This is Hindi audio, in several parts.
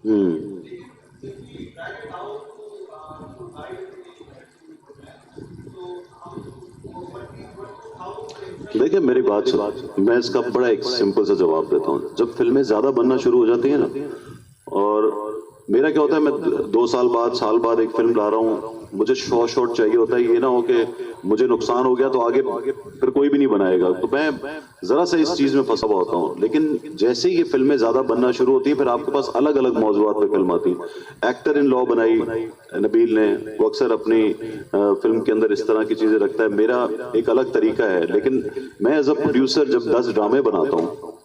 हम्म। देखिए मेरी बात सुन, मैं इसका बड़ा एक सिंपल सा जवाब देता हूँ। जब फिल्में ज्यादा बनना शुरू हो जाती है ना, और मेरा क्या होता है, मैं 2 साल बाद, साल बाद एक फिल्म ला रहा हूँ, मुझे शॉट चाहिए होता है। ये ना हो कि मुझे नुकसान हो गया तो आगे फिर कोई भी नहीं बनाएगा, तो मैं जरा सा इस चीज में फंसा हुआ होता हूँ। लेकिन जैसे ही ये फिल्में ज्यादा बनना शुरू होती है, फिर आपके पास अलग अलग मौजूआत पे फिल्म आती है। एक्टर इन लॉ बनाई नबील ने, वो अक्सर अपनी फिल्म के अंदर इस तरह की चीजें रखता है। मेरा एक अलग तरीका है, लेकिन मैं एज अ प्रोड्यूसर जब 10 ड्रामे बनाता हूँ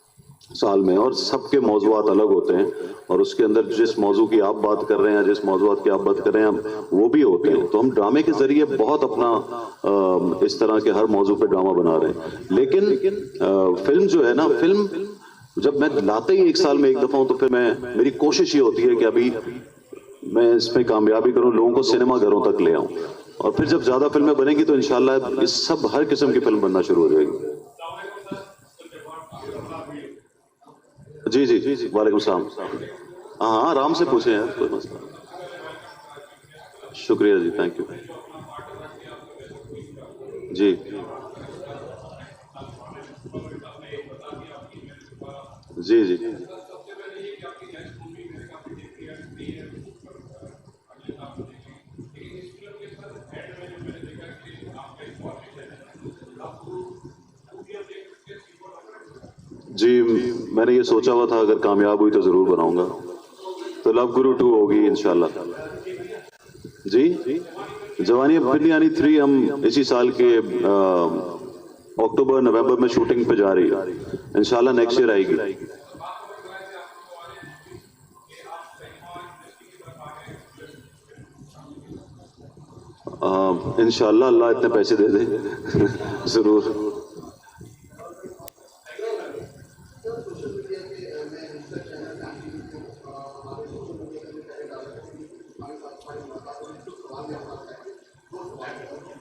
साल में, और सबके मौजूआत अलग होते हैं, और उसके अंदर जिस मौजू की आप बात कर रहे हैं, जिस मौजूआत की आप बात कर रहे हैं, वो भी होते हैं, तो हम ड्रामे के जरिए बहुत अपना इस तरह के हर मौजू पे ड्रामा बना रहे हैं। लेकिन फिल्म जो है ना, फिल्म जब मैं लाते ही 1 साल में एक दफा हूं, तो फिर मेरी कोशिश ये होती है कि अभी मैं इसमें कामयाबी करूं, लोगों को सिनेमा घरों तक ले आऊं, और फिर जब ज्यादा फिल्में बनेंगी तो इंशाल्लाह इस सब हर किस्म की फिल्म बनना शुरू हो जाएगी। जी जी जी, वालेकुम सलाम। हाँ, आराम से पूछें यार, कोई मसला। शुक्रिया जी, थैंक यू जी। जी जी जी, मैंने ये सोचा हुआ था अगर कामयाब हुई तो जरूर बनाऊंगा। तो लव गुरु 2 होगी इंशाल्लाह। जी, जवानी अब फिर नहीं आनी 3 हम इसी साल के अक्टूबर नवंबर में शूटिंग पे जा रही है, इंशाल्लाह नेक्स्ट ईयर आएगी। इंशाल्लाह अल्लाह इतने पैसे दे दे जरूर।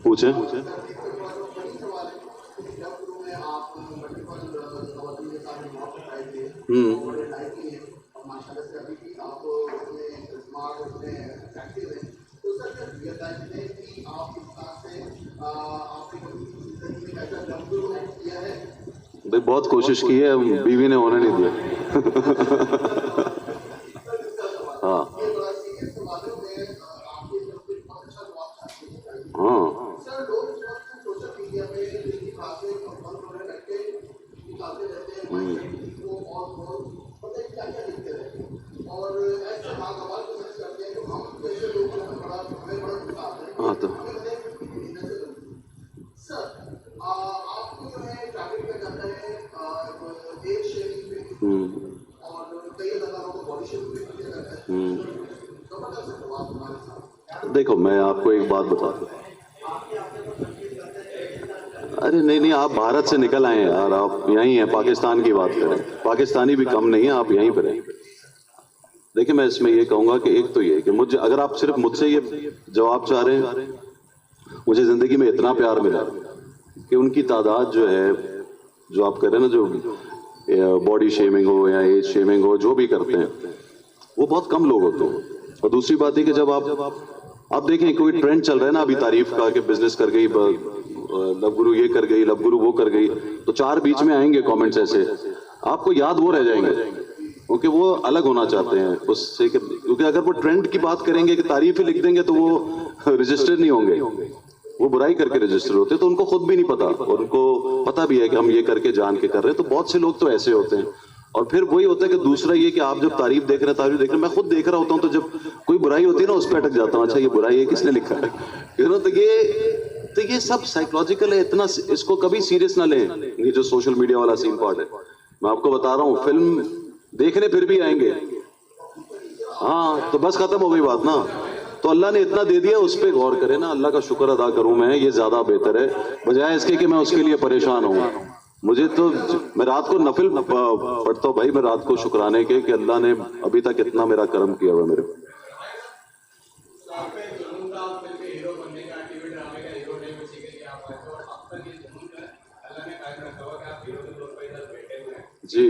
पूछे। भाई बहुत कोशिश की है, बीवी ने होने नहीं दिया हाँ हाँ। हाँ तो देखो मैं आपको एक बात बता दूं। अरे नहीं नहीं, आप भारत से निकल आए हैं यार, आप यहीं हैं, पाकिस्तान की बात करें, पाकिस्तानी भी कम नहीं है, आप यहीं पर हैं। देखिए मैं इसमें ये कहूंगा कि एक तो ये कि मुझे, अगर आप सिर्फ मुझसे ये जवाब चाह रहे हैं, मुझे जिंदगी में इतना प्यार मिला कि उनकी तादाद जो है, जो आप कह रहे हैं ना, जो बॉडी शेमिंग हो या एज शेमिंग हो, जो भी करते हैं, वो बहुत कम लोग होते हैं। और दूसरी बात है कि जब आप देखें कोई ट्रेंड चल रहा है ना अभी तारीफ का, कि बिजनेस कर गई, लव गुरु ये कर गई, लव गुरु वो कर गई, तो 4 बीच में आएंगे कमेंट्स ऐसे, आपको याद वो रह जाएंगे, क्योंकि वो अलग होना चाहते हैं उससे। क्योंकि अगर वो ट्रेंड की बात करेंगे कि तारीफ ही लिख देंगे, तो वो रजिस्टर नहीं होंगे, वो बुराई करके रजिस्टर होते, तो उनको खुद भी नहीं पता, और उनको पता भी है कि हम ये करके जान के कर रहे हैं। तो बहुत से लोग तो ऐसे होते हैं। और फिर वही होता है कि दूसरा ये कि आप जब तारीफ देख रहे हैं, मैं खुद देख रहा होता हूँ, तो जब कोई बुराई होती है ना, उस पर अटक जाता हूँ, अच्छा ये बुराई है, किसने लिखा है, तो ये सब साइकोलॉजिकल है, इतना इसको कभी सीरियस ना लें। ये जो सोशल मीडिया वाला सीन पार्ट है, मैं आपको बता रहा हूँ, फिल्म देखने फिर भी आएंगे, हाँ, तो बस खत्म हो गई बात ना। तो अल्लाह ने इतना दे दिया, उस पर गौर करें ना, अल्लाह का शुक्र अदा करूं मैं, ये ज्यादा बेहतर है, बजाय इसके कि मैं उसके लिए परेशान हूं। मुझे तो, मैं रात को नफिल पढ़ता हूँ भाई, मैं रात को शुक्राने के कि अल्लाह ने अभी तक इतना मेरा कर्म किया हुआ मेरे को। जी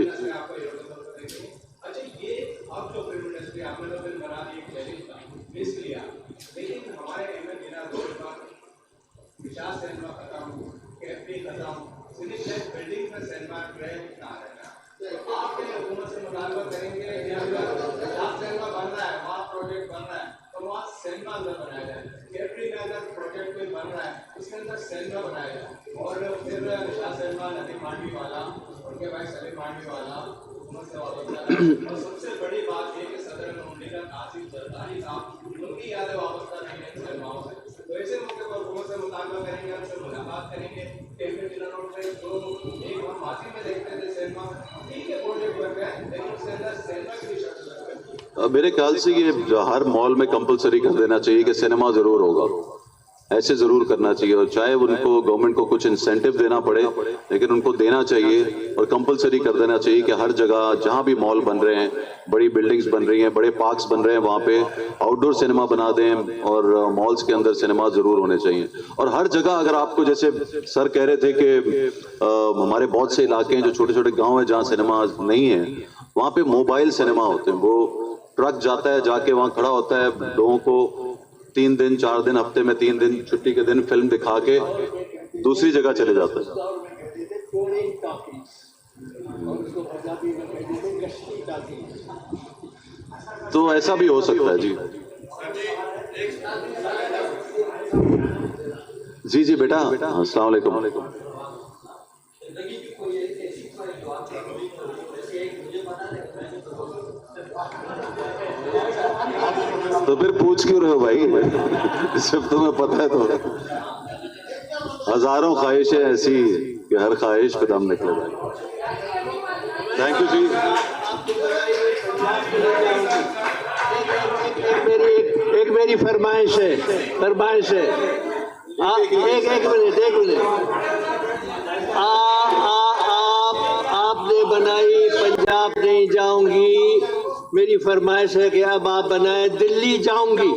बिल्डिंग में सिनेमा ट्रेंड ना रहना, तो आपके हुकूमत से मुतालबा करेंगे कि अगर जहाँ सिनेमा बन रहा है, वहाँ प्रोजेक्ट बन रहा है, तो वहाँ सिनेमा अंदर बनाया जाए। कैफरी में अगर प्रोजेक्ट कोई बन रहा है, उसके अंदर सिनेमा बनाया जाए। और फिर शाह सलमा, नदीम मांडी वाला, उनके भाई सलीम मांडी वाला हुकूमत से वापस आ रहा है। और सबसे बड़ी बात ये कि सदर मुमलिकत कासिम जरदारी साहब, उनकी यादें वापस कर रही हैं सिनेमाओं से। तो ऐसे मौके पर हुकूमत से मुतालबा करेंगे, उनसे मुलाकात करेंगे। कैफे डिनर रोड पे जो एक हम माजी में देखते थे सिनेमा, ठीक है प्रोजेक्ट बन गया, लेकिन उसके अंदर सिनेमा की भी शक्ल लग गई। मेरे ख्याल से ये हर मॉल में कंपलसरी कर देना चाहिए कि सिनेमा जरूर होगा, ऐसे जरूर करना चाहिए। और चाहे उनको गवर्नमेंट को कुछ इंसेंटिव देना पड़े, लेकिन उनको देना चाहिए और कंपलसरी कर देना चाहिए कि हर जगह जहां भी मॉल बन रहे हैं, बड़ी बिल्डिंग्स बन रही हैं, बड़े पार्क्स बन रहे हैं, वहां पे आउटडोर सिनेमा बना दें और मॉल्स के अंदर सिनेमा जरूर होने चाहिए। और हर जगह अगर आपको, जैसे सर कह रहे थे कि हमारे बहुत से इलाके हैं जो छोटे छोटे गाँव हैं जहाँ सिनेमा नहीं है, वहां पे मोबाइल सिनेमा होते हैं। वो ट्रक जाता है, जाके वहां खड़ा होता है, लोगों को 3 दिन 4 दिन, हफ्ते में 3 दिन छुट्टी के दिन फिल्म दिखा के दूसरी जगह चले जाते हैं। तो ऐसा भी हो सकता है जी। जी जी बेटा, अस्सलाम वालेकुम। तो फिर पूछ क्यों रहे हो भाई? जब तुम्हें पता है तो। हजारों ख्वाहिशें ऐसी कि हर ख्वाहिश पे दम निकले भाई। थैंक यू जी। एक मेरी फरमाइश है। एक मिनट। आपने बनाई पंजाब नहीं जाऊंगी, मेरी फरमाइश है कि अब आप बनाए दिल्ली जाऊंगी।